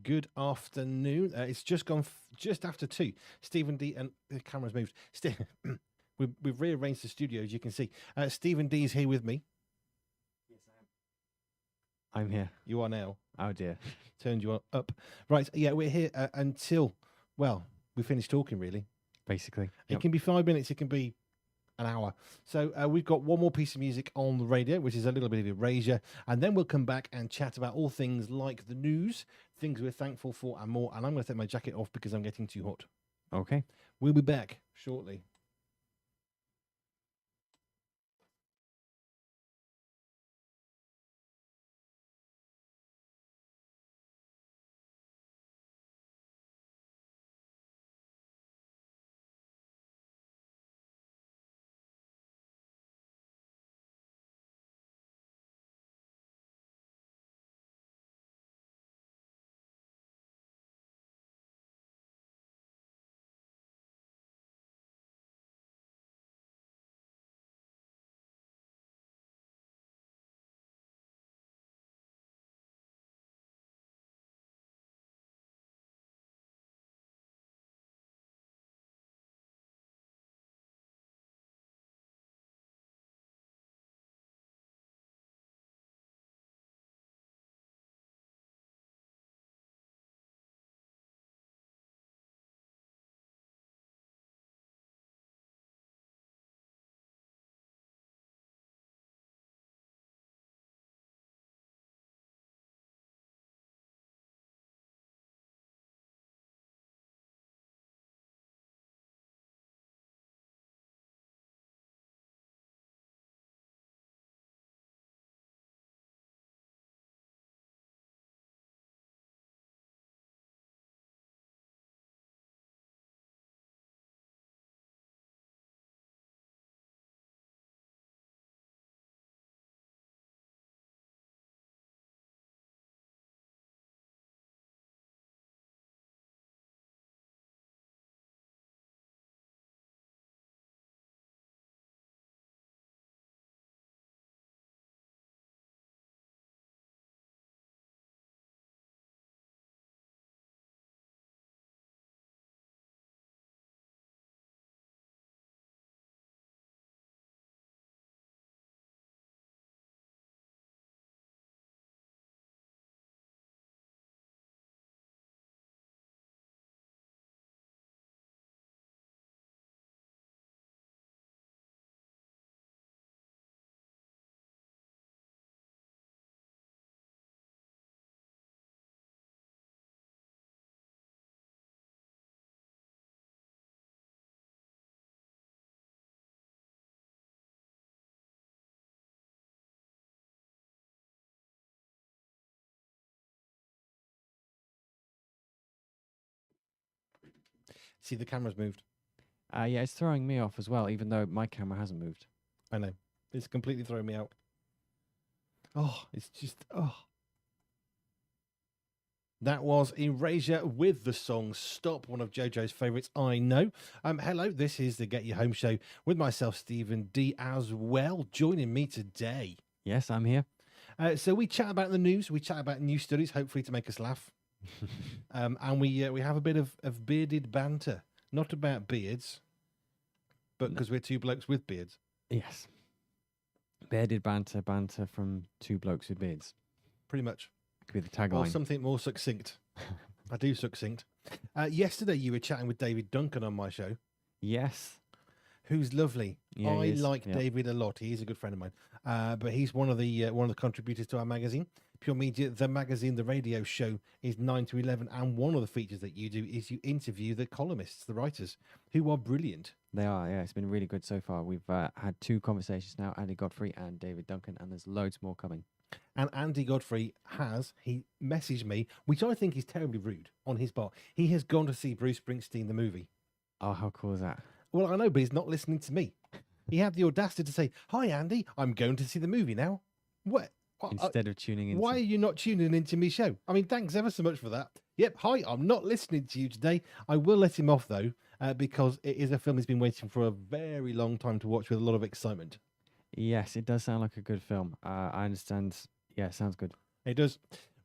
Good afternoon. It's just gone just after 2. Stephen D and the camera's moved. We've rearranged the studio, as you can see. Stephen D is here with me. Yes, I am. I'm here. You are now. Oh dear. Turned you up. Right. Yeah, we're here until, well, we finish talking, really. Basically. It can be 5 minutes. It can be an hour. So we've got one more piece of music on the radio, which is a little bit of erasure. And then we'll come back and chat about all things like the news, things we're thankful for and more. And I'm going to take my jacket off because I'm getting too hot. Okay. We'll be back shortly. See, the camera's moved. Yeah, it's throwing me off as well, even though my camera hasn't moved. I know. It's completely throwing me out. Oh, it's just, oh. That was Erasure with the song Stop, one of JoJo's favourites, I know. Hello, this is the Get You Home show with myself, Stephen D, as well, joining me today. Yes, I'm here. So we chat about the news, we chat about new studies, hopefully to make us laugh. And we have a bit of bearded banter, not about beards, but because we're two blokes with beards. Yes. Bearded banter from two blokes with beards. Pretty much. Could be the tagline. Or something more succinct. I do succinct. Yesterday you were chatting with David Duncan on my show. Yes. Who's lovely. Yeah, I like David a lot. He's a good friend of mine. But he's one of the contributors to our magazine, Pure Media. The magazine, the radio show is 9 to 11, and one of the features that you do is you interview the columnists, the writers, who are brilliant. They are. Yeah, it's been really good so far. We've had 2 conversations now, Andy Godfrey and David Duncan, and there's loads more coming. And Andy Godfrey he messaged me, which I think is terribly rude on his part. He has gone to see Bruce Springsteen, the movie. Oh, how cool is that? Well, I know, but he's not listening to me. He had the audacity to say, "Hi, Andy, I'm going to see the movie now." What? Instead of tuning in. Why are you not tuning into me show? I mean, thanks ever so much for that. Yep, hi, I'm not listening to you today. I will let him off, though, because it is a film he's been waiting for a very long time to watch with a lot of excitement. Yes, it does sound like a good film. I understand. Yeah, it sounds good. It does.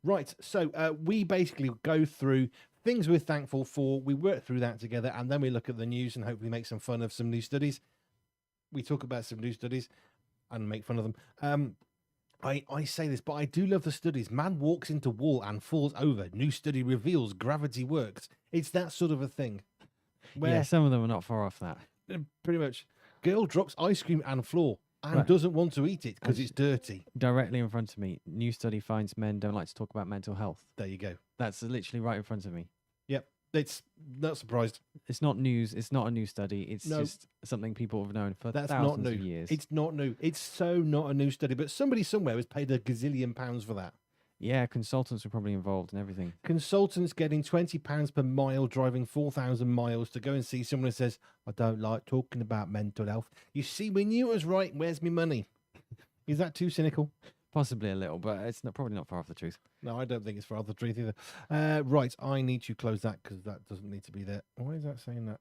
Right, so we basically go through things we're thankful for. We work through that together, and then we look at the news and hopefully make some fun of some new studies. We talk about some new studies and make fun of them. I say this, but I do love the studies. Man walks into wall and falls over. New study reveals gravity works. It's that sort of a thing. Yeah, some of them are not far off that. Pretty much. Girl drops ice cream and floor and Right. doesn't want to eat it because it's dirty. Directly in front of me, new study finds men don't like to talk about mental health. There you go. That's literally right in front of me. Yep. It's not surprised. It's not news. It's not a new study. It's No. just something people have known for That's thousands not new. of years. It's not new. It's so not a new study, but somebody somewhere was paid £1 gazillion for that. Yeah, consultants were probably involved and everything. Consultants getting £20 per mile driving 4,000 miles to go and see someone who says, I don't like talking about mental health. You see, we knew it was right. Where's my money? Is that too cynical? Possibly a little, but it's probably not far off the truth. No, I don't think it's far off the truth either. Right, I need to close that because that doesn't need to be there. Why is that saying that?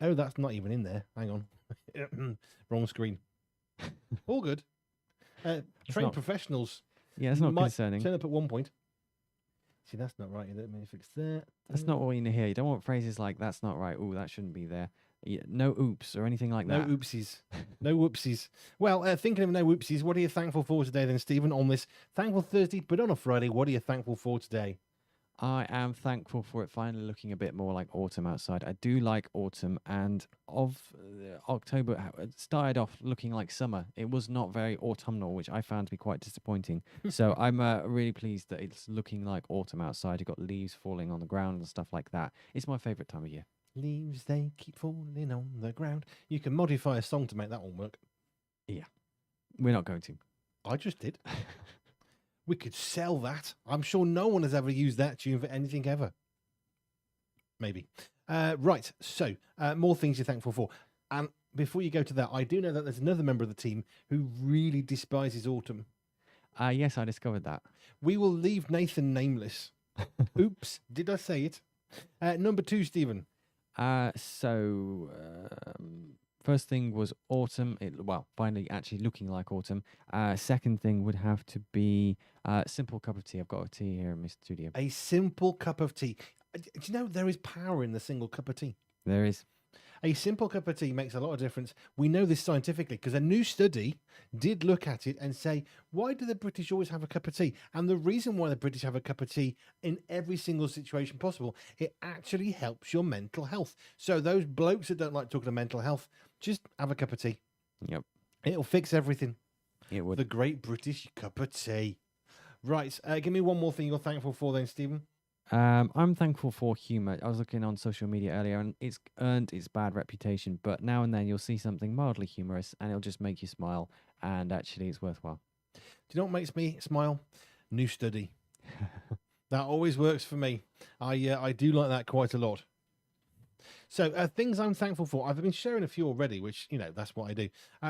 Oh, that's not even in there. Hang on. Wrong screen. All good. Trained not- professionals. Yeah, it's not might concerning. Turn up at one point. See, that's not right. Let me fix that. That's not what you need to hear. You don't want phrases like "that's not right." Oh, that shouldn't be there. Yeah, no oops or anything like No that. oopsies. No whoopsies. Well, thinking of no whoopsies, what are you thankful for today then, Stephen, on this Thankful Thursday, but on a Friday, what are you thankful for today? I am thankful for it finally looking a bit more like autumn outside. I do like autumn, and October it started off looking like summer. It was not very autumnal, which I found to be quite disappointing. So I'm really pleased that it's looking like autumn outside. You've got leaves falling on the ground and stuff like that. It's my favourite time of year. Leaves, they keep falling on the ground. You can modify a song to make that one work. We're not going to. I just did. We could sell that. I'm sure no one has ever used that tune for anything ever. Maybe. Right, so more things you're thankful for. And before you go to that, I do know that there's another member of the team who really despises autumn. Yes, I discovered that. We will leave Nathan nameless. Oops, did I say it? Number 2, Stephen. First thing was autumn. Finally actually looking like autumn. Second thing would have to be simple cup of tea. I've got a tea here in my studio. A simple cup of tea. Do you know there is power in the single cup of tea? There is. A simple cup of tea makes a lot of difference. We know this scientifically because a new study did look at it and say, why do the British always have a cup of tea? And the reason why the British have a cup of tea in every single situation possible, it actually helps your mental health. So those blokes that don't like talking about mental health, just have a cup of tea. Yep. It'll fix everything. It would. The great British cup of tea. Right. Give me one more thing you're thankful for then, Stephen. I'm thankful for humour. I was looking on social media earlier, and it's earned its bad reputation. But now and then you'll see something mildly humorous, and it'll just make you smile. And actually, it's worthwhile. Do you know what makes me smile? New study. That always works for me. I do like that quite a lot. So things I'm thankful for. I've been sharing a few already, which, you know, that's what I do.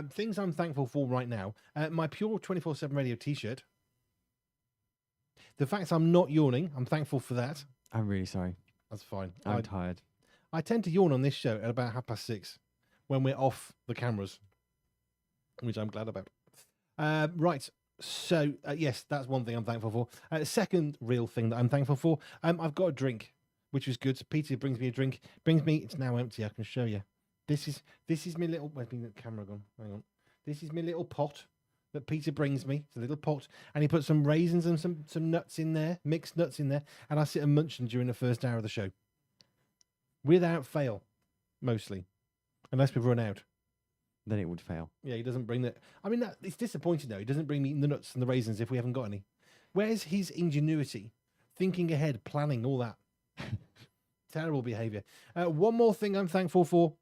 Things I'm thankful for right now. My Pure247Radio t-shirt. The fact I'm not yawning, I'm thankful for that. I'm really sorry. That's fine. I'm tired. I tend to yawn on this show at about 6:30 when we're off the cameras, which I'm glad about. Right. So, yes, that's one thing I'm thankful for. Second real thing that I'm thankful for, I've got a drink, which was good. So Peter brings me a drink. It's now empty. I can show you. This is my little, where's my camera gone? Hang on. This is my little pot that Peter brings me. It's a little pot. And he puts some raisins and some nuts in there, mixed nuts in there. And I sit and munch them during the first hour of the show. Without fail, mostly. Unless we run out. Then it would fail. Yeah, he doesn't bring that. I mean, it's disappointing, though. He doesn't bring me the nuts and the raisins if we haven't got any. Where's his ingenuity? Thinking ahead, planning, all that. Terrible behaviour. One more thing I'm thankful for.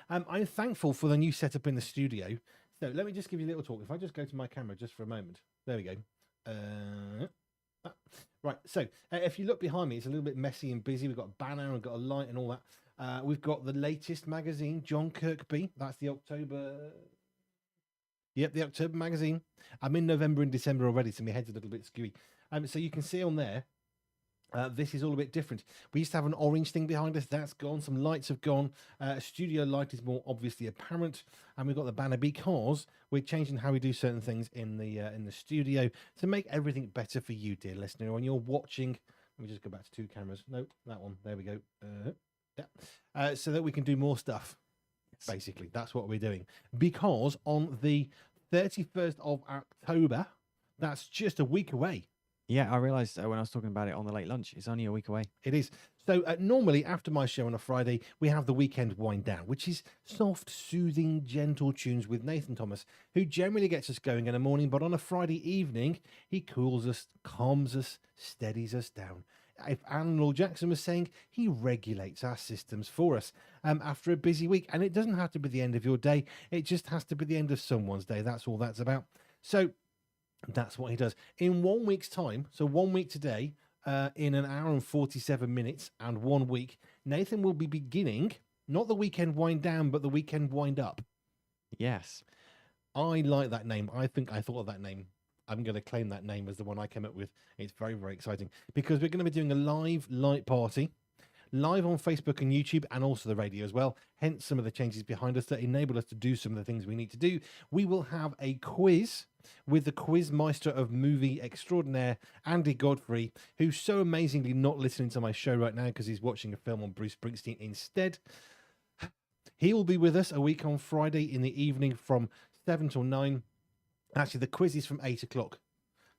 I'm thankful for the new setup in the studio. So let me just give you a little talk. If I just go to my camera just for a moment. There we go. Right, so if you look behind me, it's a little bit messy and busy. We've got a banner and got a light and all that. We've got the latest magazine, John Kirkby. That's the October. Yep, the October magazine. I'm in November and December already, so my head's a little bit skewy. So you can see on there, This is all a bit different. We used to have an orange thing behind us. That's gone. Some lights have gone. Studio light is more obviously apparent, and we've got the banner because we're changing how we do certain things in the studio to make everything better for you, dear listener. When you're watching, let me just go back to 2 cameras. No, that one. There we go. Yeah. So that we can do more stuff. Basically, that's what we're doing. Because on the 31st of October, that's just a week away. Yeah, I realised when I was talking about it on the late lunch, it's only a week away. It is. So normally after my show on a Friday, we have the weekend wind down, which is soft, soothing, gentle tunes with Nathan Thomas, who generally gets us going in the morning. But on a Friday evening, he cools us, calms us, steadies us down. If Arnold Jackson was saying, he regulates our systems for us after a busy week. And it doesn't have to be the end of your day. It just has to be the end of someone's day. That's all that's about. So that's what he does. In 1 week's time, so 1 week today, in an hour and 47 minutes and 1 week, Nathan will be beginning, not the weekend wind down, but the weekend wind up. Yes. I like that name. I think I thought of that name. I'm going to claim that name as the one I came up with. It's very, very exciting because we're going to be doing a live light party, live on Facebook and YouTube, and also the radio as well. Hence some of the changes behind us that enable us to do some of the things we need to do. We will have a quiz with the quiz meister of movie extraordinaire, Andy Godfrey, who's so amazingly not listening to my show right now because he's watching a film on Bruce Springsteen instead. He will be with us a week on Friday in the evening from 7 till 9. Actually, the quiz is from 8 o'clock.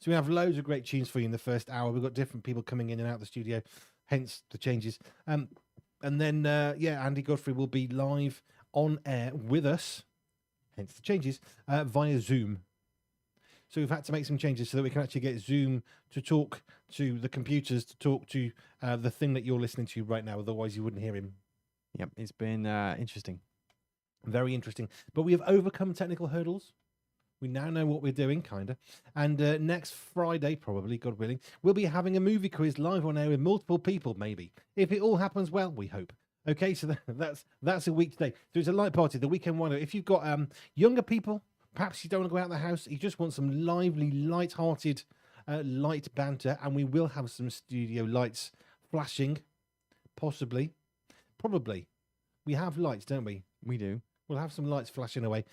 So we have loads of great tunes for you in the first hour. We've got different people coming in and out of the studio, hence the changes. And then, Andy Godfrey will be live on air with us, hence the changes, via Zoom. So we've had to make some changes so that we can actually get Zoom to talk to the computers, to talk to the thing that you're listening to right now. Otherwise, you wouldn't hear him. Yep, it's been interesting. Very interesting. But we have overcome technical hurdles. We now know what we're doing, kind of. And next Friday, probably, God willing, we'll be having a movie quiz live on air with multiple people, maybe. If it all happens well, we hope. Okay, so that's a week today. So it's a light party, the weekend one. If you've got younger people, perhaps you don't want to go out of the house, you just want some lively, light-hearted, light banter, and we will have some studio lights flashing, possibly, probably. We have lights, don't we? We do. We'll have some lights flashing away.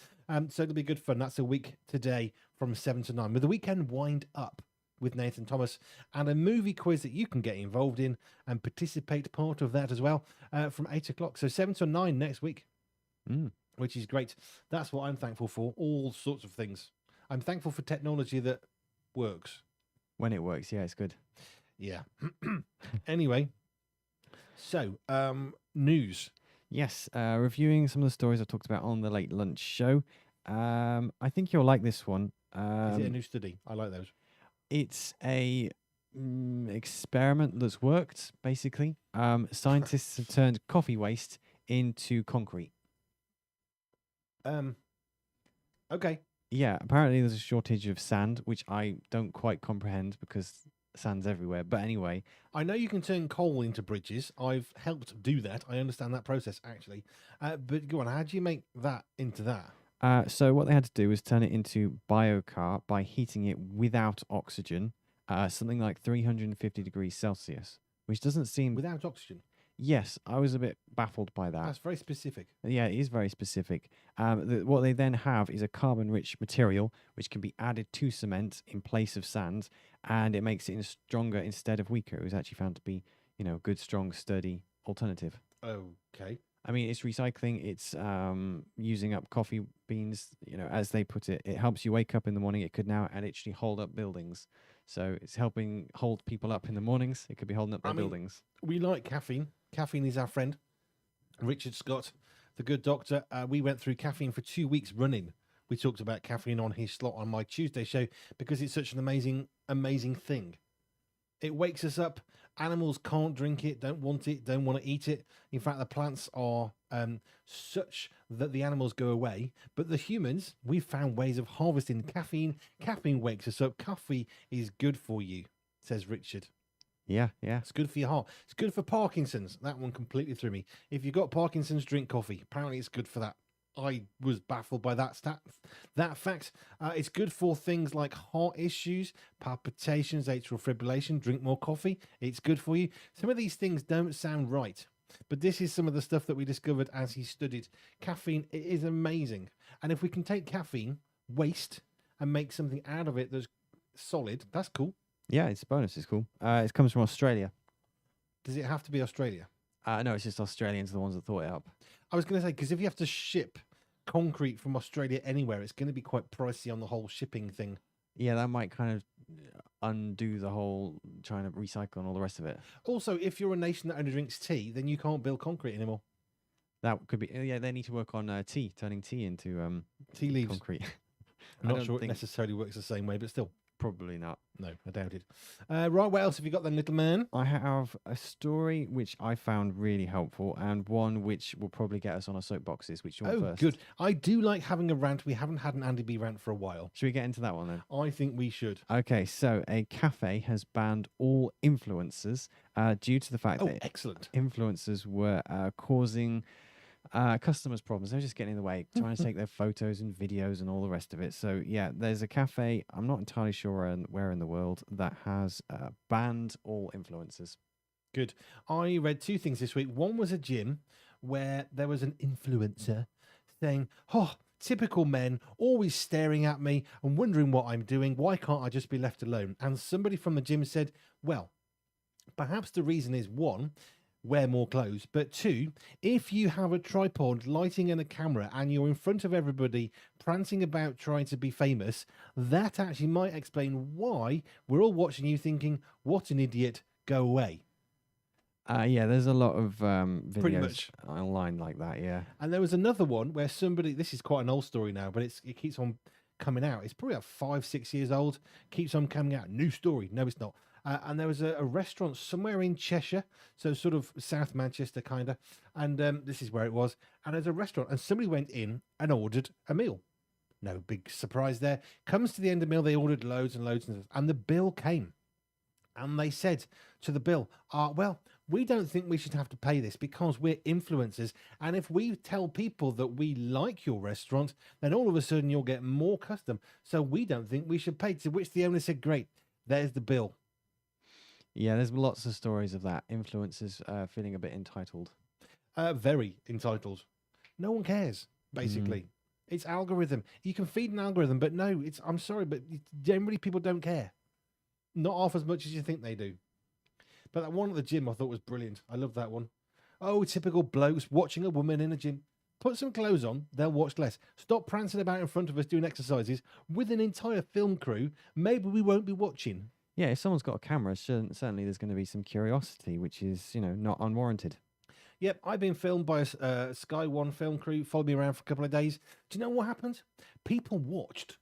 So it'll be good fun. That's a week today from 7 to 9 with the weekend wind up with Nathan Thomas and a movie quiz that you can get involved in and participate part of that as well from 8 o'clock. So 7 to 9 next week, which is great. That's what I'm thankful for. All sorts of things. I'm thankful for technology that works. When it works, yeah, it's good. Yeah. Anyway, so news. Yes, reviewing some of the stories I talked about on the late lunch show. I think you'll like this one. Is it a new study? I like those. It's a experiment that's worked, basically. Scientists have turned coffee waste into concrete. Okay. Yeah, apparently there's a shortage of sand, which I don't quite comprehend because sand's everywhere. But anyway, I know you can turn coal into bridges. I've helped do that. I understand that process, actually. But go on, how do you make that into that? So what they had to do was turn it into biocar by heating it without oxygen, something like 350 degrees Celsius, which doesn't seem... Without oxygen? Yes, I was a bit baffled by that. That's very specific. Yeah, it is very specific. What they then have is a carbon-rich material which can be added to cement in place of sand, and it makes it stronger instead of weaker. It was actually found to be, a good, strong, sturdy alternative. Okay. I mean, it's recycling. It's using up coffee beans. As they put it, it helps you wake up in the morning. It could now actually hold up buildings. So it's helping hold people up in the mornings. It could be holding up their buildings. We like caffeine. Caffeine is our friend. Richard Scott, the good doctor. We went through caffeine for 2 weeks running. We talked about caffeine on his slot on my Tuesday show because it's such an amazing, amazing thing. It wakes us up. Animals can't drink it, don't want to eat it. In fact, the plants are such that the animals go away. But the humans, we've found ways of harvesting caffeine. Caffeine wakes us up. Coffee is good for you, says Richard. Yeah. It's good for your heart. It's good for Parkinson's. That one completely threw me. If you've got Parkinson's, drink coffee. Apparently it's good for that. I was baffled by that that fact. It's good for things like heart issues, palpitations, atrial fibrillation. Drink more coffee. It's good for you. Some of these things don't sound right, but this is some of the stuff that we discovered as he studied. Caffeine, it is amazing. And if we can take caffeine, waste, and make something out of it that's solid, that's cool. Yeah, it's a bonus. It's cool. It comes from Australia. Does it have to be Australia? No, it's just Australians are the ones that thought it up. I was going to say, because if you have to ship concrete from Australia anywhere, it's going to be quite pricey on the whole shipping thing. Yeah, that might kind of undo the whole trying to recycle and all the rest of it. Also, if you're a nation that only drinks tea, then you can't build concrete anymore. That could be. Yeah, they need to work on turning tea into tea leaves. Concrete. I'm not sure it necessarily works the same way, but still. Probably not. No, I doubt it. Right, what else have you got then, little man? I have a story which I found really helpful and one which will probably get us on our soapboxes. Which you want first? Good. I do like having a rant. We haven't had an Andy B rant for a while. Should we get into that one then? I think we should. Okay, so a cafe has banned all influencers due to the fact that excellent. Influencers were causing customers problems. They're just getting in the way, trying to take their photos and videos and all the rest of it. So yeah, there's a cafe, I'm not entirely sure where in the world, that has banned all influencers. Good. I read two things this week. One was a gym where there was an influencer saying, "Oh, typical men, always staring at me and wondering what I'm doing. Why can't I just be left alone?" And somebody from the gym said, well, perhaps the reason is, one, wear more clothes, but two, if you have a tripod, lighting and a camera and you're in front of everybody prancing about trying to be famous, that actually might explain why we're all watching you thinking, what an idiot, go away. Yeah, there's a lot of videos online like that, yeah. And there was another one where somebody, this is quite an old story now, but it keeps on coming out. It's probably about 5-6 years old, keeps on coming out. New story. No, it's not. And there was a restaurant somewhere in Cheshire, so sort of South Manchester kind of, and this is where it was. And there's a restaurant, and somebody went in and ordered a meal. No big surprise there. Comes to the end of the meal, they ordered loads and loads, and the bill came. And they said to the bill, well, we don't think we should have to pay this because we're influencers. And if we tell people that we like your restaurant, then all of a sudden you'll get more custom. So we don't think we should pay. To which the owner said, great, there's the bill. Yeah, there's lots of stories of that. Influencers feeling a bit entitled. Very entitled. No one cares, basically. It's algorithm. You can feed an algorithm, but no, I'm sorry, but generally people don't care. Not half as much as you think they do. But that one at the gym I thought was brilliant. I love that one. Oh, typical blokes watching a woman in a gym. Put some clothes on, they'll watch less. Stop prancing about in front of us doing exercises with an entire film crew. Maybe we won't be watching. Yeah, if someone's got a camera, certainly there's going to be some curiosity, which is, not unwarranted. Yep, I've been filmed by a Sky One film crew, followed me around for a couple of days. Do you know what happened? People watched.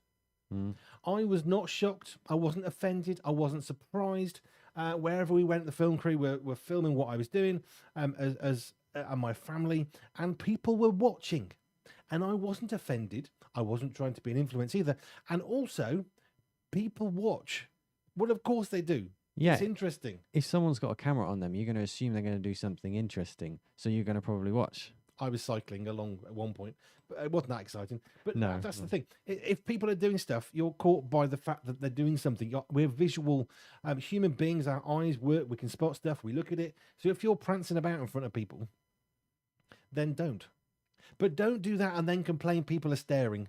I was not shocked. I wasn't offended. I wasn't surprised. Wherever we went, the film crew were filming what I was doing as my family, and people were watching. And I wasn't offended. I wasn't trying to be an influence either. And also, people watch. Well, of course they do. Yeah. It's interesting. If someone's got a camera on them, you're going to assume they're going to do something interesting. So you're going to probably watch. I was cycling along at one point, but it wasn't that exciting. But no, that's the thing. If people are doing stuff, you're caught by the fact that they're doing something. We're visual human beings. Our eyes work. We can spot stuff. We look at it. So if you're prancing about in front of people, then don't. But don't do that and then complain people are staring.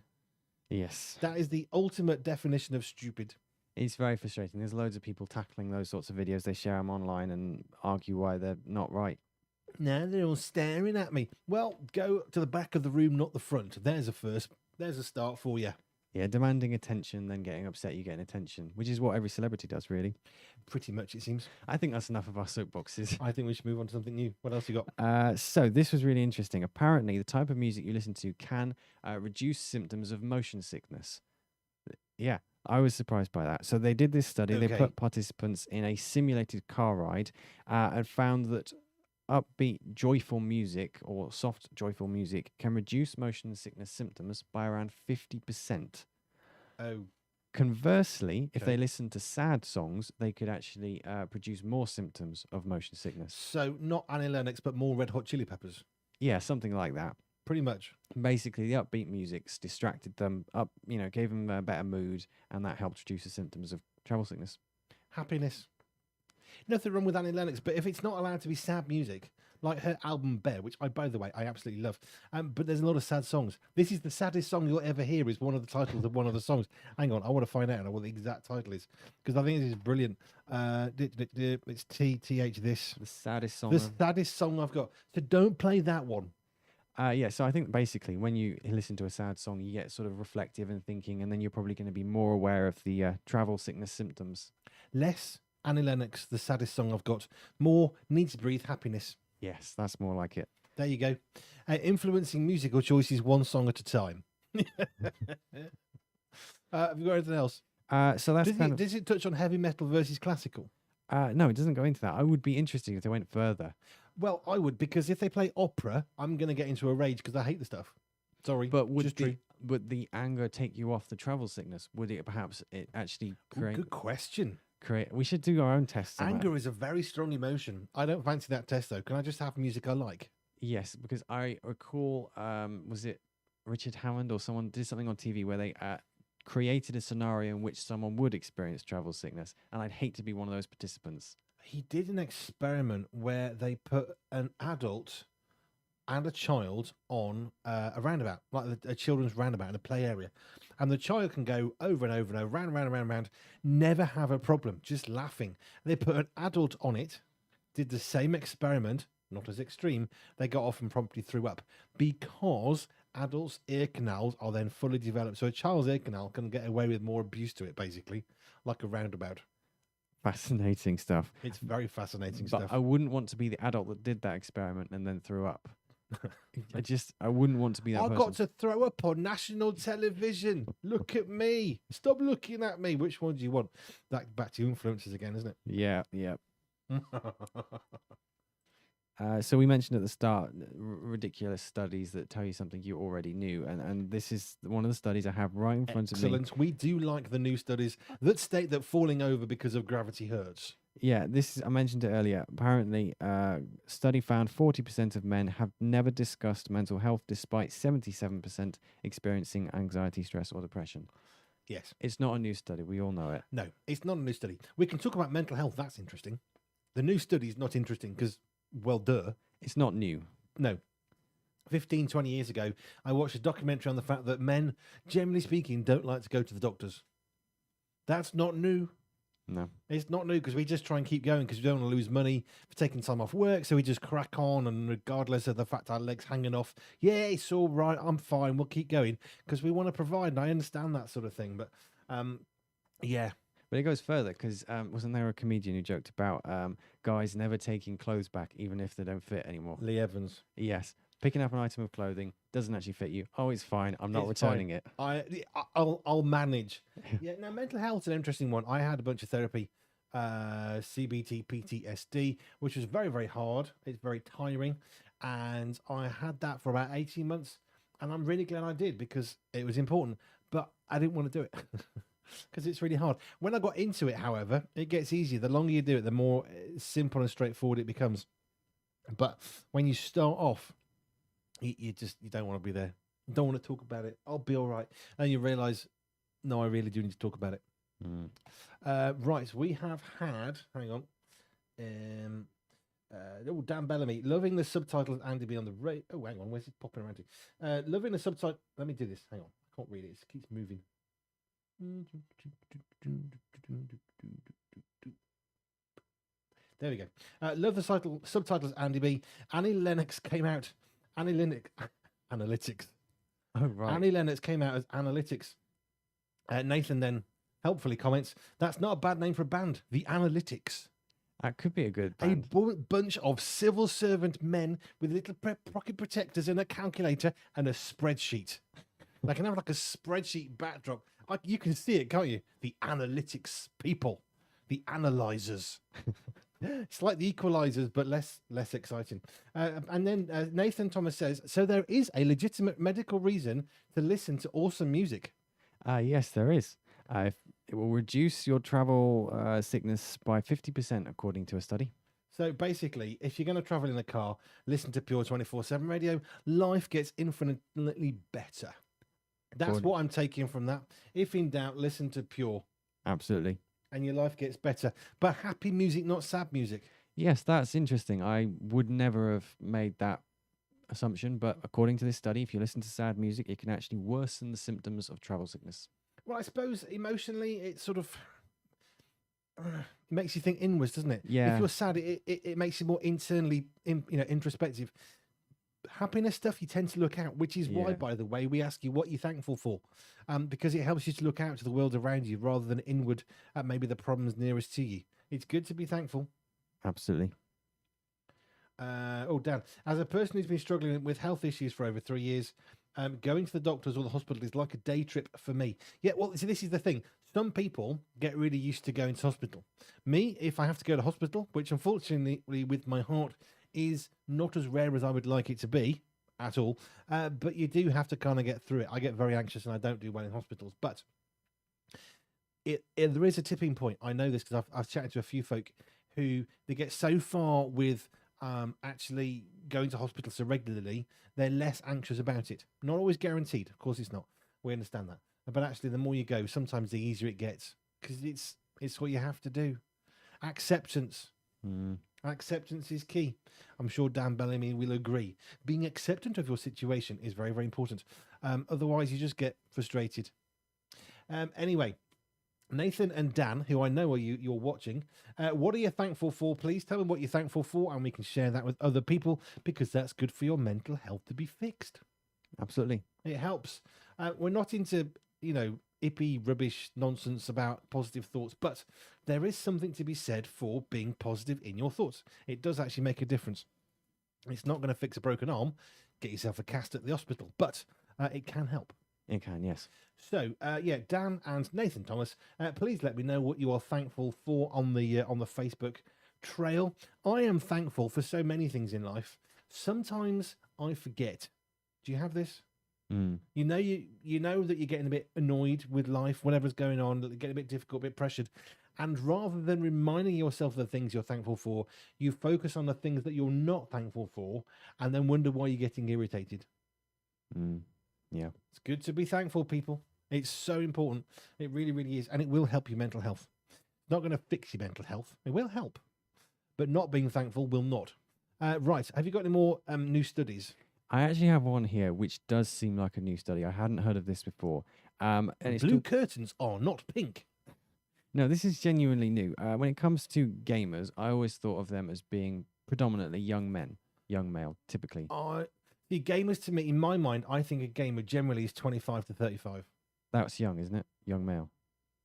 Yes. That is the ultimate definition of stupid. It's very frustrating. There's loads of people tackling those sorts of videos. They share them online and argue why they're not right. Now they're all staring at me. Well, go to the back of the room, not the front. There's a start for you. Yeah, demanding attention, then getting upset you're getting attention, which is what every celebrity does, really. Pretty much, it seems. I think that's enough of our soapboxes. I think we should move on to something new. What else you got? So this was really interesting. Apparently, the type of music you listen to can reduce symptoms of motion sickness. Yeah, I was surprised by that. So they did this study. Okay. They put participants in a simulated car ride and found that upbeat, joyful music or soft, joyful music can reduce motion sickness symptoms by around 50%. Oh. Conversely, if they listen to sad songs, they could actually produce more symptoms of motion sickness. So not Annie Lennox, but more Red Hot Chili Peppers. Yeah, something like that. pretty much. Basically, the upbeat music's distracted them gave them a better mood, and that helped reduce the symptoms of travel sickness. Happiness. Nothing wrong with Annie Lennox, but if it's not allowed to be sad music, like her album Bear, which by the way, I absolutely love, but there's a lot of sad songs. This is the saddest song you'll ever hear, is one of the titles of one of the songs. Hang on, I want to find out what the exact title is, because I think this is brilliant. It's TH this. The saddest song. The saddest song I've got. So don't play that one. So I think basically when you listen to a sad song, you get sort of reflective and thinking, and then you're probably going to be more aware of the travel sickness symptoms. Less Annie Lennox, the saddest song I've got. More Need to Breathe, Happiness. Yes, that's more like it. There you go. Influencing musical choices one song at a time. Have you got anything else? So that's does it touch on heavy metal versus classical? No, it doesn't go into that. I would be interested if they went further. Well, I would, because if they play opera, I'm going to get into a rage because I hate the stuff. Sorry, but would the anger take you off the travel sickness? Would it perhaps actually create? Good question. We should do our own tests. Anger is a very strong emotion. I don't fancy that test though. Can I just have music I like? Yes, because I recall, was it Richard Hammond or someone did something on TV where they created a scenario in which someone would experience travel sickness, and I'd hate to be one of those participants. He did an experiment where they put an adult and a child on a roundabout, like a children's roundabout in a play area. And the child can go over and over and over, round and round and round and round, never have a problem, just laughing. They put an adult on it, did the same experiment, not as extreme. They got off and promptly threw up because adults' ear canals are then fully developed. So a child's ear canal can get away with more abuse to it, basically, like a roundabout. Fascinating stuff. It's very fascinating stuff. But I wouldn't want to be the adult that did that experiment and then threw up. I wouldn't want to be that person. Got to throw up on national television. Look at me. Stop looking at me. Which one do you want? Back to influencers again, isn't it? Yeah. So we mentioned at the start ridiculous studies that tell you something you already knew, and this is one of the studies I have right in front of me. Excellent. We do like the new studies that state that falling over because of gravity hurts. Yeah, I mentioned it earlier. Apparently, study found 40% of men have never discussed mental health, despite 77% experiencing anxiety, stress, or depression. Yes. It's not a new study. We all know it. No, it's not a new study. We can talk about mental health. That's interesting. The new study is not interesting because, well, duh. It's not new. No. 15, 20 years ago, I watched a documentary on the fact that men, generally speaking, don't like to go to the doctors. That's not new. No. It's not new because we just try and keep going because we don't want to lose money for taking time off work. So we just crack on, and regardless of the fact our legs hanging off, yeah, it's all right. I'm fine. We'll keep going because we want to provide. And I understand that sort of thing. But yeah. But it goes further because wasn't there a comedian who joked about guys never taking clothes back even if they don't fit anymore? Lee Evans. Yes. Picking up an item of clothing doesn't actually fit you. Oh, it's fine. I'm not returning it. I'll manage. Yeah. Now, mental health's an interesting one. I had a bunch of therapy, CBT, PTSD, which was very, very hard. It's very tiring, and I had that for about 18 months, and I'm really glad I did because it was important. But I didn't want to do it because it's really hard. When I got into it, however, it gets easier. The longer you do it, the more simple and straightforward it becomes. But when you start off, you don't want to be there. You don't want to talk about it. I'll be all right. And you realize, no, I really do need to talk about it. Right, so we have had, hang on. Dan Bellamy, loving the subtitles Andy be on the radio. Oh, hang on, where's it popping around to? Loving the subtitle. Let me do this. Hang on, I can't read it. It keeps moving. There we go. Love the subtitles Andy B. Annie Lennox came out. Analytics. Oh, right. Annie Lennox came out as Analytics. Nathan then helpfully comments, that's not a bad name for a band. The Analytics. That could be a good band. A bunch of civil servant men with little pocket protectors and a calculator and a spreadsheet. They can have like a spreadsheet backdrop. You can see it, can't you? The Analytics people. The analyzers. It's like the Equalizers, but less exciting. And then Nathan Thomas says, so there is a legitimate medical reason to listen to awesome music. Yes, there is. It will reduce your travel sickness by 50%, according to a study. So basically, if you're going to travel in a car, listen to Pure 24/7 Radio. Life gets infinitely better. That's According- what I'm taking from that. If in doubt, listen to Pure, Absolutely. and your life gets better. But happy music, not sad music. Yes, that's interesting. I would never have made that assumption, but according to this study, if you listen to sad music, it can actually worsen the symptoms of travel sickness. Well, I suppose emotionally, it sort of it makes you think inwards, doesn't it? Yeah. If you're sad, it makes you more internally, introspective. Happiness stuff you tend to look out, which is why, Yeah. by the way, we ask you what you're thankful for, because it helps you to look out to the world around you rather than inward at maybe the problems nearest to you. It's good to be thankful. Absolutely. Dan, as a person who's been struggling with health issues for over 3 years, going to the doctors or the hospital is like a day trip for me. Yeah, well, see, this is the thing. Some people get really used to going to hospital. Me, if I have to go to hospital, which unfortunately with my heart is not as rare as I would like it to be at all, but you do have to kind of get through it. I get very anxious and I don't do well in hospitals, but there is a tipping point. I know this because I've chatted to a few folk who they get so far with actually going to hospital so regularly, they're less anxious about it. Not always guaranteed, of course it's not. We understand that, but actually, the more you go, sometimes the easier it gets because it's what you have to do. Acceptance. Acceptance is key. I'm sure Dan Bellamy will agree. Being acceptant of your situation is very, very important. Otherwise, you just get frustrated. Anyway, Nathan and Dan, who I know you're watching, what are you thankful for? Please tell me what you're thankful for, and we can share that with other people because that's good for your mental health to be fixed. Absolutely. It helps. We're not into, hippie rubbish nonsense about positive thoughts, but there is something to be said for being positive in your thoughts. It does actually make a difference. It's not going to fix a broken arm, get yourself a cast at the hospital, but it can help. It can, yes. So, Dan and Nathan Thomas, please let me know what you are thankful for on the Facebook trail. I am thankful for so many things in life. Sometimes I forget. Do you have this? You know that you're getting a bit annoyed with life, whatever's going on, that you get a bit difficult, a bit pressured. And rather than reminding yourself of the things you're thankful for, you focus on the things that you're not thankful for and then wonder why you're getting irritated. Yeah. It's good to be thankful, people. It's so important. It really, really is. And it will help your mental health. It's not going to fix your mental health. It will help. But not being thankful will not. Right. Have you got any more new studies? I actually have one here, which does seem like a new study. I hadn't heard of this before. And it's Blue curtains are not pink. No, this is genuinely new. When it comes to gamers, I always thought of them as being predominantly young men, young male, typically. The gamers, to me, in my mind, I think a gamer generally is 25 to 35. That's young, isn't it? Young male.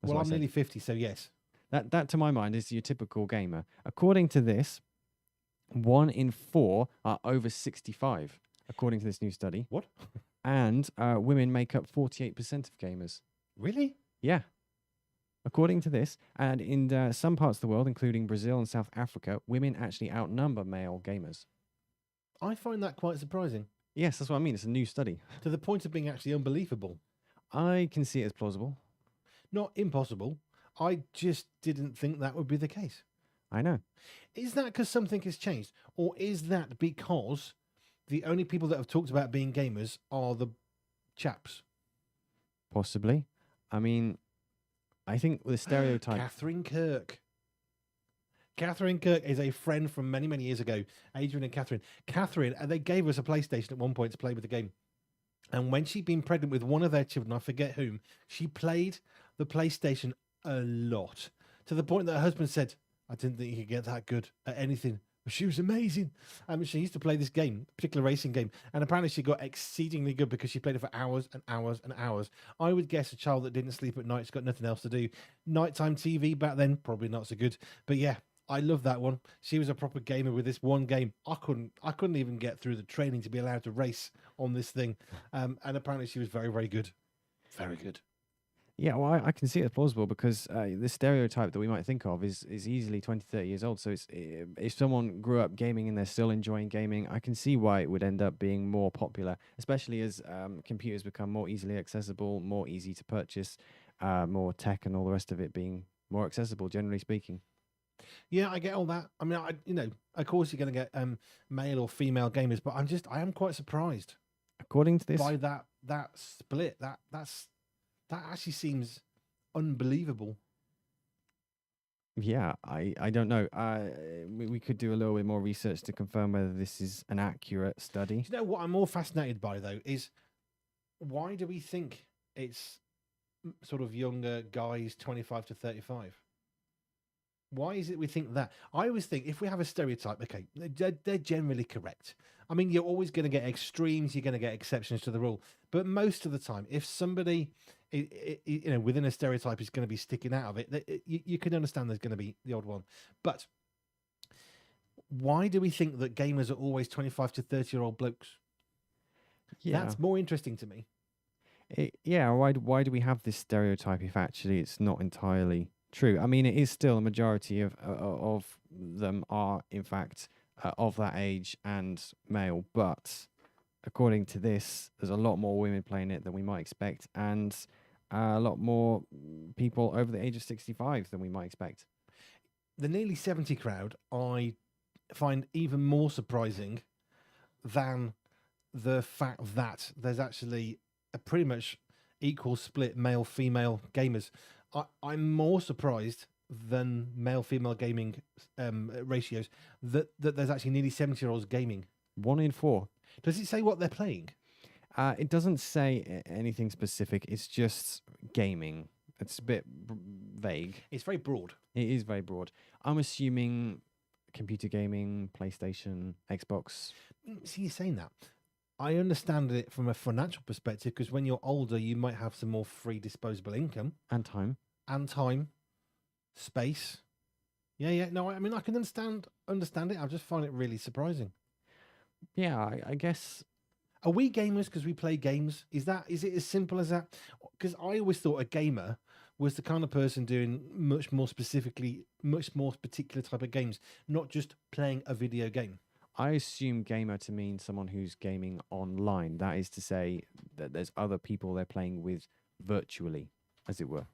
That's Well, what I I'm said. nearly 50, so yes. That to my mind is your typical gamer. According to this, 1 in 4 are over 65. According to this new study. What? And women make up 48% of gamers. Really? Yeah. According to this, and in some parts of the world, including Brazil and South Africa, women actually outnumber male gamers. I find that quite surprising. Yes, that's what I mean. It's a new study. To the point of being actually unbelievable. I can see it as plausible. Not impossible. I just didn't think that would be the case. I know. Is that because something has changed? Or is that because the only people that have talked about being gamers are the chaps? Possibly. I mean, I think the stereotype... Catherine Kirk. Catherine Kirk is a friend from many, many years ago. Adrian and Catherine. Catherine, they gave us a PlayStation at one point to play with the game. And when she'd been pregnant with one of their children, I forget whom, she played the PlayStation a lot. To the point that her husband said, I didn't think you could get that good at anything. But she was amazing. She used to play this game, particular racing game. And apparently she got exceedingly good because she played it for hours and hours and hours. I would guess a child that didn't sleep at night has got nothing else to do. Nighttime TV back then, probably not so good. But yeah, I love that one. She was a proper gamer with this one game. I couldn't even get through the training to be allowed to race on this thing. And apparently she was very, very good. Very good. Yeah, well, I can see it as plausible because the stereotype that we might think of is easily 20, 30 years old. So it's, if someone grew up gaming and they're still enjoying gaming, I can see why it would end up being more popular, especially as computers become more easily accessible, more easy to purchase, more tech and all the rest of it being more accessible, generally speaking. Yeah, I get all that. I mean, of course you're going to get male or female gamers, but I am quite surprised According to this, by that split. That actually seems unbelievable. yeah, I don't know. We could do a little bit more research to confirm whether this is an accurate study. Do you know what I'm more fascinated by though is why do we think it's sort of younger guys 25 to 35? Why is it we think that? I always think if we have a stereotype, okay, they're generally correct. I mean, you're always going to get extremes, you're going to get exceptions to the rule, but most of the time, if somebody, within a stereotype is going to be sticking out of it, you can understand there's going to be the odd one. But why do we think that gamers are always 25 to 30-year-old blokes? Yeah, That's more interesting to me. Why do we have this stereotype if actually it's not entirely true? I mean, it is still a majority of them are in fact of that age and male, but according to this, there's a lot more women playing it than we might expect, and a lot more people over the age of 65 than we might expect. The nearly 70 crowd, I find even more surprising than the fact that there's actually a pretty much equal split male-female gamers. I'm more surprised than male-female gaming ratios that there's actually nearly 70-year-olds gaming. 1 in 4. Does it say what they're playing? It doesn't say anything specific. It's just gaming. It's a bit vague. It's very broad. It is very broad. I'm assuming computer gaming, PlayStation, Xbox. See, you're saying that. I understand it from a financial perspective because when you're older, you might have some more free disposable income. And time. Space. Yeah. No, I mean, I can understand it. I just find it really surprising. Yeah, I guess. Are we gamers because we play games? Is it as simple as that? Because I always thought a gamer was the kind of person doing much more particular type of games, not just playing a video game. I assume gamer to mean someone who's gaming online. That is to say that there's other people they're playing with virtually, as it were.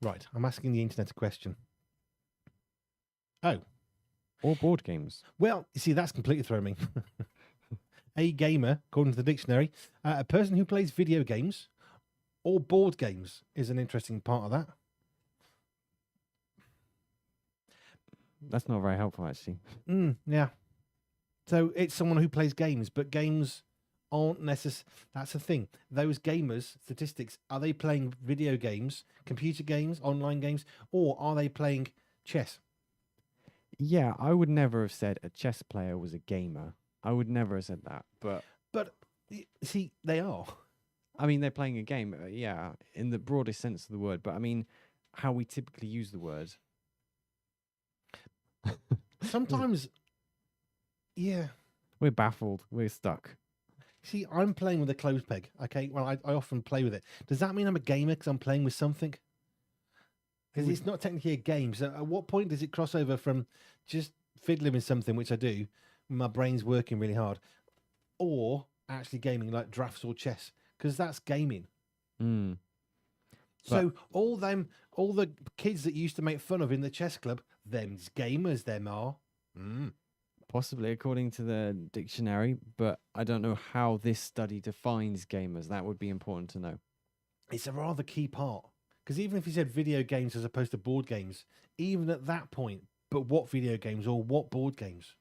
Right. I'm asking the internet a question. Oh. Or board games. Well, you see, that's completely thrown me. A gamer, according to the dictionary, a person who plays video games or board games is an interesting part of that. That's not very helpful, actually. Yeah. So it's someone who plays games, but games aren't necessary. That's the thing. Those gamers, statistics, are they playing video games, computer games, online games, or are they playing chess? Yeah, I would never have said a chess player was a gamer. I would never have said that. But see, they are. I mean, they're playing a game, yeah, in the broadest sense of the word. But I mean, how we typically use the word. Sometimes, yeah. We're baffled. We're stuck. See, I'm playing with a clothes peg, okay? Well, I often play with it. Does that mean I'm a gamer because I'm playing with something? Because it's not technically a game. So at what point does it cross over from just fiddling with something, which I do, when my brain's working really hard, or actually gaming like drafts or chess? Because that's gaming. So all the kids that used to make fun of in the chess club, them's gamers, them are. Possibly, according to the dictionary, but I don't know how this study defines gamers. That would be important to know. It's a rather key part. Because even if you said video games as opposed to board games, even at that point, but what video games or what board games?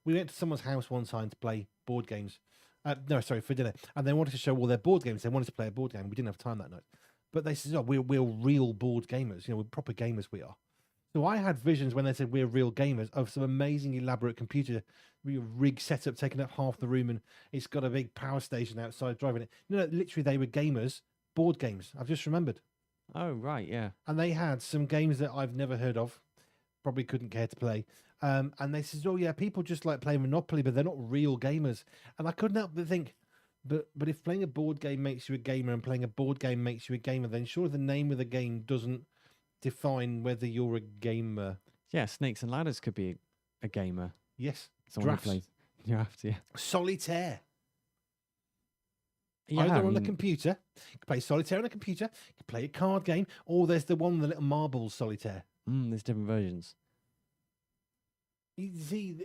We went to someone's house one time to play board games. For dinner. And they wanted to show all their board games. They wanted to play a board game. We didn't have time that night. But they said, we're real board gamers. We're proper gamers, we are. So I had visions when they said we're real gamers of some amazing elaborate computer rig setup taking up half the room, and it's got a big power station outside driving it. No, literally they were gamers, board games. I've just remembered. Oh, right, yeah. And they had some games that I've never heard of, probably couldn't care to play. And they said, oh yeah, people just like playing Monopoly, but they're not real gamers. And I couldn't help but think, but if playing a board game makes you a gamer and playing a board game makes you a gamer, then surely the name of the game doesn't define whether you're a gamer. Yeah, Snakes and Ladders could be a gamer. Yes. Someone who plays draft, yeah. Solitaire. Yeah, Either on the computer, you can play solitaire on a computer, you can play a card game, or there's the one with the little marbles solitaire. There's different versions. You see,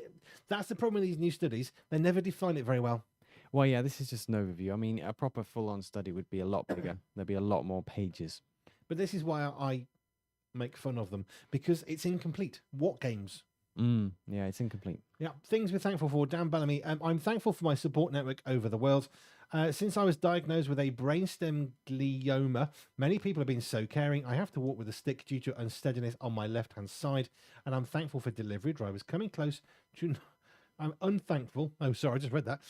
that's the problem with these new studies. They never define it very well. Well, yeah, this is just an overview. I mean, a proper full-on study would be a lot bigger. There'd be a lot more pages. But this is why I make fun of them, because it's incomplete. What games? Yeah, it's incomplete. Yeah, things we're thankful for. Dan Bellamy, I'm thankful for my support network over the world. Since I was diagnosed with a brainstem glioma, many people have been so caring. I have to walk with a stick due to unsteadiness on my left-hand side, and I'm thankful for delivery drivers coming close to... I'm unthankful. Oh, sorry, I just read that.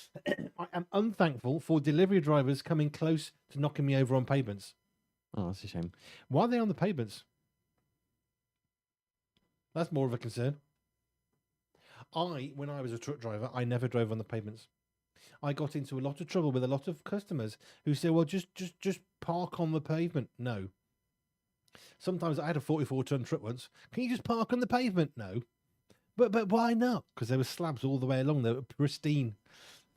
I am unthankful for delivery drivers coming close to knocking me over on pavements. Oh, that's a shame. Why are they on the pavements? That's more of a concern. When I was a truck driver, I never drove on the pavements. I got into a lot of trouble with a lot of customers who said, well, just park on the pavement. No. Sometimes I had a 44-ton truck once. Can you just park on the pavement? No. But why not? Because there were slabs all the way along. They were pristine.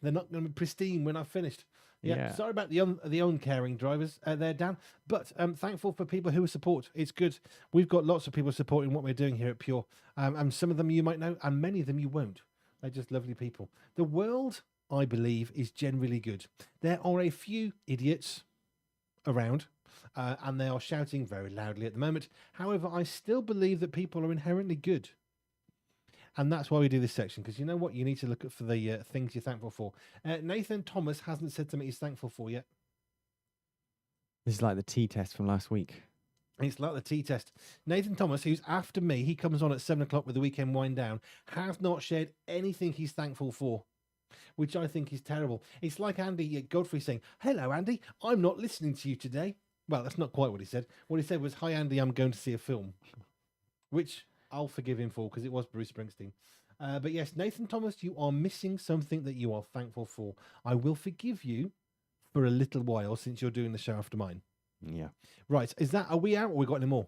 They're not going to be pristine when I've finished. Yeah. Sorry about the uncaring drivers there, Dan. But I'm thankful for people who support. It's good. We've got lots of people supporting what we're doing here at Pure. And some of them you might know, and many of them you won't. They're just lovely people. The world, I believe, is generally good. There are a few idiots around, and they are shouting very loudly at the moment. However, I still believe that people are inherently good. And that's why we do this section, because you know what? You need to look at for the things you're thankful for. Nathan Thomas hasn't said to me he's thankful for yet. This is like the tea test from last week. It's like the tea test. Nathan Thomas, who's after me, he comes on at 7 o'clock with the weekend wind down, has not shared anything he's thankful for, which I think is terrible. It's like Andy Godfrey saying, hello, Andy, I'm not listening to you today. Well, that's not quite what he said. What he said was, hi, Andy, I'm going to see a film, which I'll forgive him for because it was Bruce Springsteen. But yes, Nathan Thomas, you are missing something that you are thankful for. I will forgive you for a little while since you're doing the show after mine. Yeah. Right. Are we out or we got any more?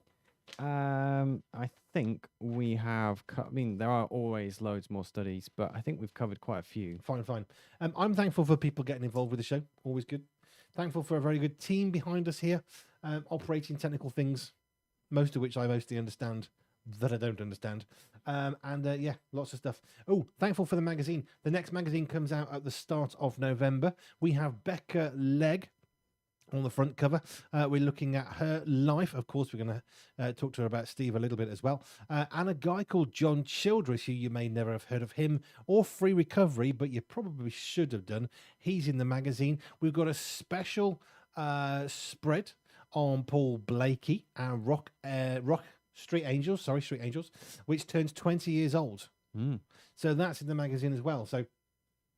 I think we have... I mean, there are always loads more studies, but I think we've covered quite a few. Fine. I'm thankful for people getting involved with the show. Always good. Thankful for a very good team behind us here, operating technical things, most of which I mostly understand, that I don't understand. Yeah, lots of stuff. Oh, thankful for the magazine. The next magazine comes out at the start of November. We have Becca Legg on the front cover. We're looking at her life. Of course, we're going to talk to her about Steve a little bit as well. And a guy called John Childress, who you may never have heard of him, or Free Recovery, but you probably should have done. He's in the magazine. We've got a special spread on Paul Blakey and Rock Street Angels, which turns 20 years old. So that's in the magazine as well. So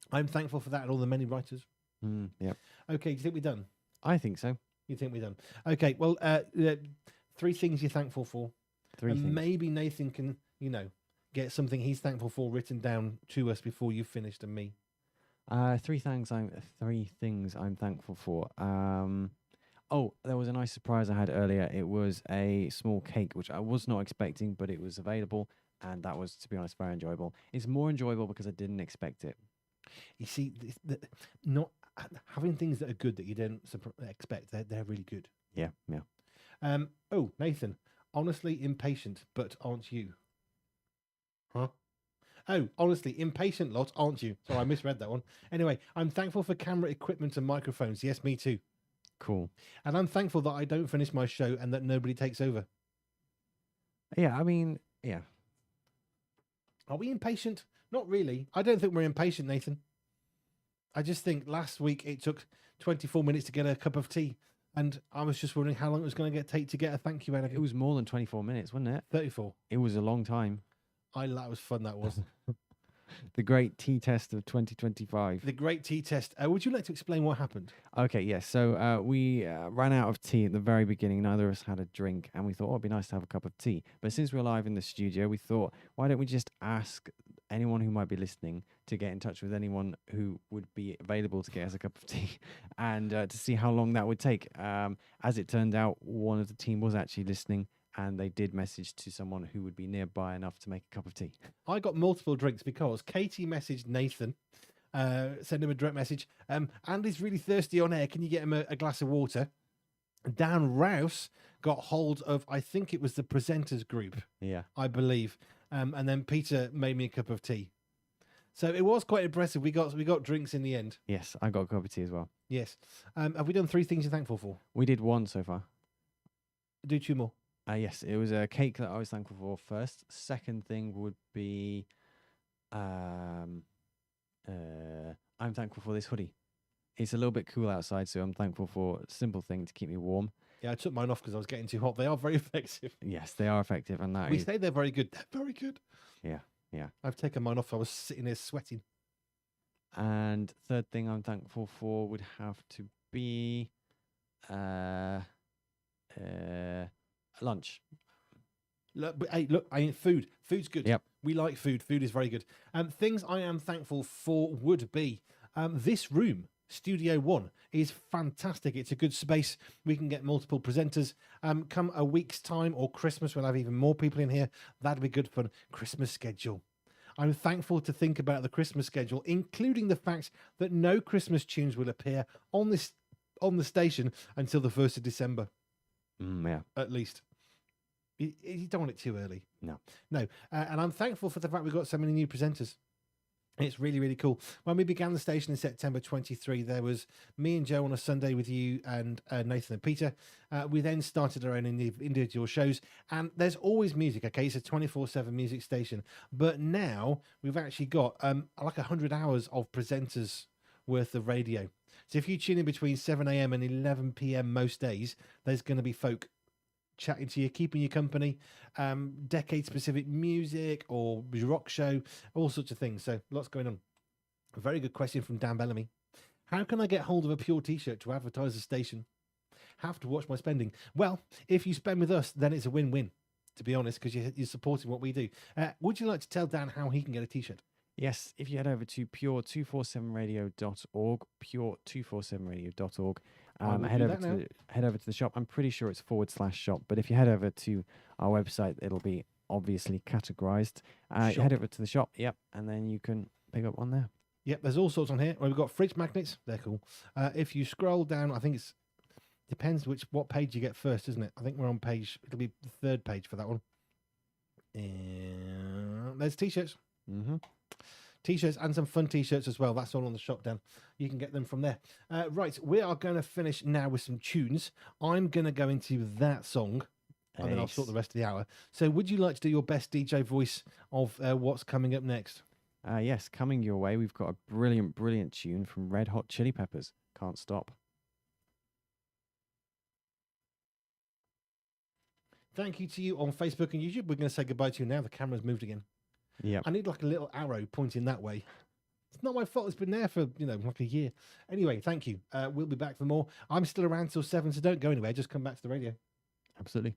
I'm thankful for that and all the many writers. Yep. Okay, do you think we're done? I think so. You think we're done? Okay, well, 3 things you're thankful for. 3 things. Maybe Nathan can, get something he's thankful for written down to us before you've finished and me. 3 things I'm thankful for. Oh, there was a nice surprise I had earlier. It was a small cake, which I was not expecting, but it was available. And that was, to be honest, very enjoyable. It's more enjoyable because I didn't expect it. You see, not having things that are good that you don't expect, they're really good. Yeah. Oh, Nathan, honestly impatient, but aren't you? Huh? Oh, honestly, impatient lot, aren't you? Sorry, I misread that one. Anyway, I'm thankful for camera equipment and microphones. Yes, me too. Cool. And I'm thankful that I don't finish my show and that nobody takes over. Yeah, I mean, yeah. Are we impatient? Not really. I don't think we're impatient, Nathan. I just think last week it took 24 minutes to get a cup of tea. And I was just wondering how long it was going to take to get a thank you out of you. It was more than 24 minutes, wasn't it? 34. It was a long time. That was fun, that was. The great tea test of 2025. The great tea test. Would you like to explain what happened? Okay, yes. So we ran out of tea at the very beginning. Neither of us had a drink, and we thought, it'd be nice to have a cup of tea. But since we're live in the studio, we thought, why don't we just ask anyone who might be listening to get in touch with anyone who would be available to get us a cup of tea and to see how long that would take. As it turned out, one of the team was actually listening, and they did message to someone who would be nearby enough to make a cup of tea. I got multiple drinks because Katie messaged Nathan, sent him a direct message. Andy's really thirsty on air. Can you get him a glass of water? Dan Rouse got hold of, I think it was the presenters group, Yeah. I believe. And then Peter made me a cup of tea. So it was quite impressive. We got drinks in the end. Yes, I got a cup of tea as well. Yes. Have we done 3 things you're thankful for? We did one so far. Do 2 more. Yes, it was a cake that I was thankful for first. Second thing would be, I'm thankful for this hoodie. It's a little bit cool outside, so I'm thankful for a simple thing to keep me warm. Yeah, I took mine off because I was getting too hot. They are very effective. Yes, they are effective, and that We is say they're very good. They're very good. yeah. I've taken mine off. I was sitting there sweating. And third thing I'm thankful for would have to be lunch. Look, but, hey, look, food. Food's good. Yep. We like food. Food is very good. Things I am thankful for would be this room, Studio One, is fantastic. It's a good space. We can get multiple presenters. Come a week's time or Christmas, we'll have even more people in here. That'd be good fun. Christmas schedule. I'm thankful to think about the Christmas schedule, including the fact that no Christmas tunes will appear on the station until the 1st of December, Yeah. at least. You don't want it too early. No. And I'm thankful for the fact we've got so many new presenters. It's really, really cool. When we began the station in September 23, there was me and Joe on a Sunday with you and Nathan and Peter. We then started our own individual shows, and there's always music, okay? It's a 24/7 music station. But now we've actually got like 100 hours of presenters worth of radio. So if you tune in between 7 a.m. and 11 p.m. most days, there's going to be folk chatting to you, keeping you company, decade-specific music or rock show, all sorts of things. So lots going on. A very good question from Dan Bellamy. How can I get hold of a Pure t-shirt to advertise the station? Have to watch my spending. Well, if you spend with us, then it's a win-win, to be honest, because you're supporting what we do. Would you like to tell Dan how he can get a t-shirt? Yes, if you head over to pure247radio.org, pure247radio.org, head over to the shop. I'm pretty sure it's /shop, but if you head over to our website, it'll be obviously categorized. Head over to the shop, yep, and then you can pick up one there. Yep, there's all sorts on here. We've got fridge magnets. They're cool. If you scroll down, I think depends what page you get first, isn't it? I think we're on it'll be the 3rd page for that one. And there's t-shirts. Mm-hmm. T-shirts and some fun t-shirts as well. That's all on the shop, Dan. You can get them from there. Right, we are going to finish now with some tunes. I'm going to go into that song, and then I'll sort the rest of the hour. So would you like to do your best DJ voice of what's coming up next? Yes, coming your way, we've got a brilliant, brilliant tune from Red Hot Chili Peppers, Can't Stop. Thank you to you on Facebook and YouTube. We're going to say goodbye to you now. The camera's moved again. Yeah. I need like a little arrow pointing that way. It's not my fault. It's been there for, like a year. Anyway, thank you. We'll be back for more. I'm still around till 7, so don't go anywhere. Just come back to the radio. Absolutely.